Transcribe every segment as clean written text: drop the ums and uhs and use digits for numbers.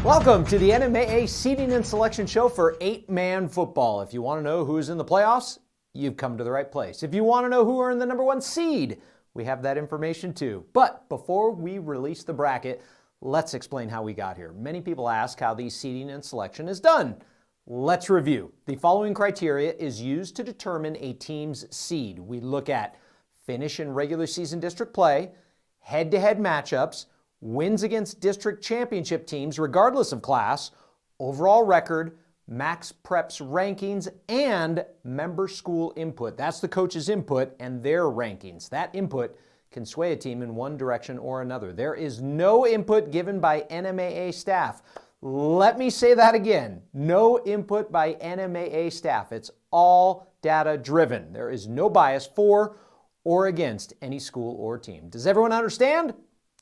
Welcome to the NMAA Seeding and Selection Show for 8-man football. If you want to know who's in the playoffs, you've come to the right place. If you want to know who are in the number one seed, we have that information too. But before we release the bracket, let's explain how we got here. Many people ask how the seeding and selection is done. Let's review. The following criteria is used to determine a team's seed. We look at finish in regular season district play, head-to-head matchups, wins against district championship teams regardless of class, overall record, Max Preps rankings, and member school input. That's the coach's input and their rankings. That input can sway a team in one direction or another. There is no input given by NMAA staff. Let me say that again. No input by NMAA staff. It's all data driven. There is no bias for or against any school or team. Does everyone understand?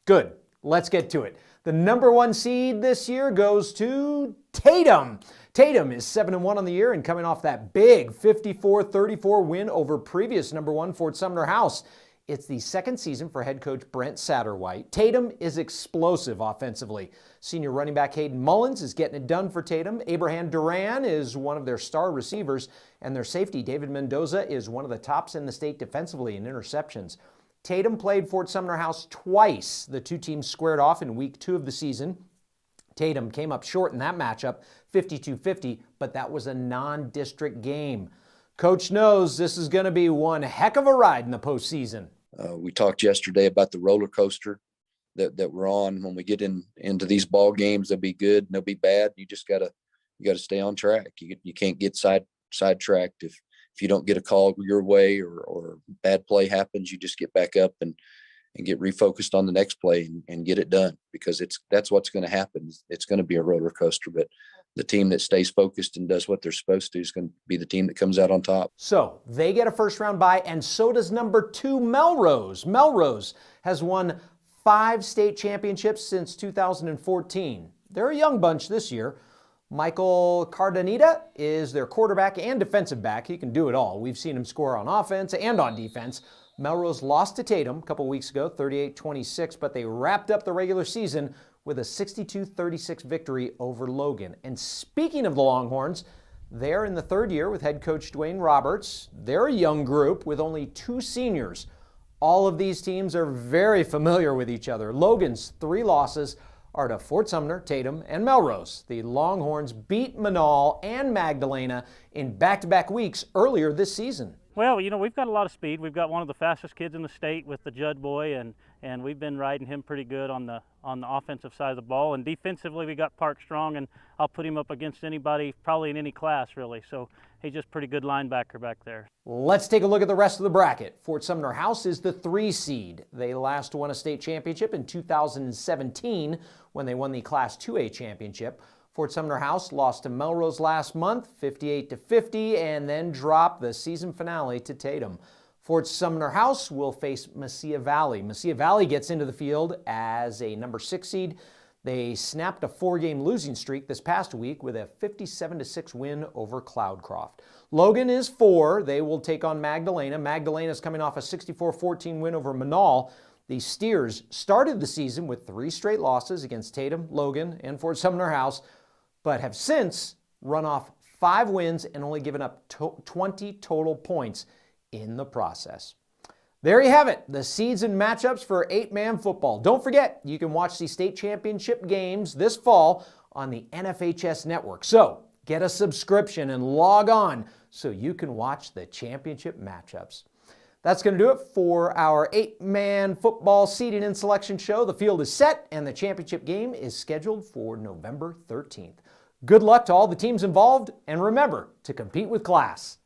Good. Let's get to it. The number one seed this year goes to Tatum. Tatum is 7-1 on the year and coming off that big 54-34 win over previous number one Fort Sumner House. It's the second season for head coach Brent Satterwhite. Tatum is explosive offensively. Senior running back Hayden Mullins is getting it done for Tatum. Abraham Duran is one of their star receivers, and their safety David Mendoza is one of the tops in the state defensively in interceptions. Tatum played Fort Sumner House twice. The two teams squared off in week 2 of the season. Tatum came up short in that matchup, 52-50, but that was a non-district game. Coach knows this is going to be one heck of a ride in the postseason. We talked yesterday about the roller coaster that we're on. When we get into these ball games, they'll be good and they'll be bad. You just gotta stay on track. You can't get sidetracked if you don't get a call your way or bad play happens. You just get back up and get refocused on the next play and get it done, because that's what's going to happen. It's going to be a roller coaster, but the team that stays focused and does what they're supposed to is going to be the team that comes out on top. So they get a first round bye, and so does number 2 Melrose. Melrose has won 5 state championships since 2014. They're a young bunch this year. Michael Cardanita is their quarterback and defensive back. He can do it all. We've seen him score on offense and on defense. Melrose lost to Tatum a couple weeks ago, 38-26, but they wrapped up the regular season with a 62-36 victory over Logan. And speaking of the Longhorns, they're in the 3rd year with head coach Dwayne Roberts. They're a young group with only 2 seniors. All of these teams are very familiar with each other. Logan's 3 losses are to Fort Sumner, Tatum, and Melrose. The Longhorns beat Manal and Magdalena in back-to-back weeks earlier this season. Well, you know, we've got a lot of speed. We've got one of the fastest kids in the state with the Judd boy, and we've been riding him pretty good on the offensive side of the ball. And defensively, we got Park Strong, and I'll put him up against anybody, probably in any class, really. So he's just a pretty good linebacker back there. Let's take a look at the rest of the bracket. Fort Sumner House is the 3 seed. They last won a state championship in 2017 when they won the Class 2A championship. Fort Sumner House lost to Melrose last month, 58-50, and then dropped the season finale to Tatum. Fort Sumner House will face Mesilla Valley. Mesilla Valley gets into the field as a number 6 seed. They snapped a 4-game losing streak this past week with a 57-6 win over Cloudcroft. Logan is 4. They will take on Magdalena. Magdalena is coming off a 64-14 win over Manal. The Steers started the season with 3 straight losses against Tatum, Logan, and Fort Sumner House, but have since run off 5 wins and only given up 20 total points in the process. There you have it, the seeds and matchups for 8-man football. Don't forget, you can watch the state championship games this fall on the NFHS network. So get a subscription and log on so you can watch the championship matchups. That's going to do it for our 8-man football seeding and selection show. The field is set and the championship game is scheduled for November 13th. Good luck to all the teams involved, and remember to compete with class.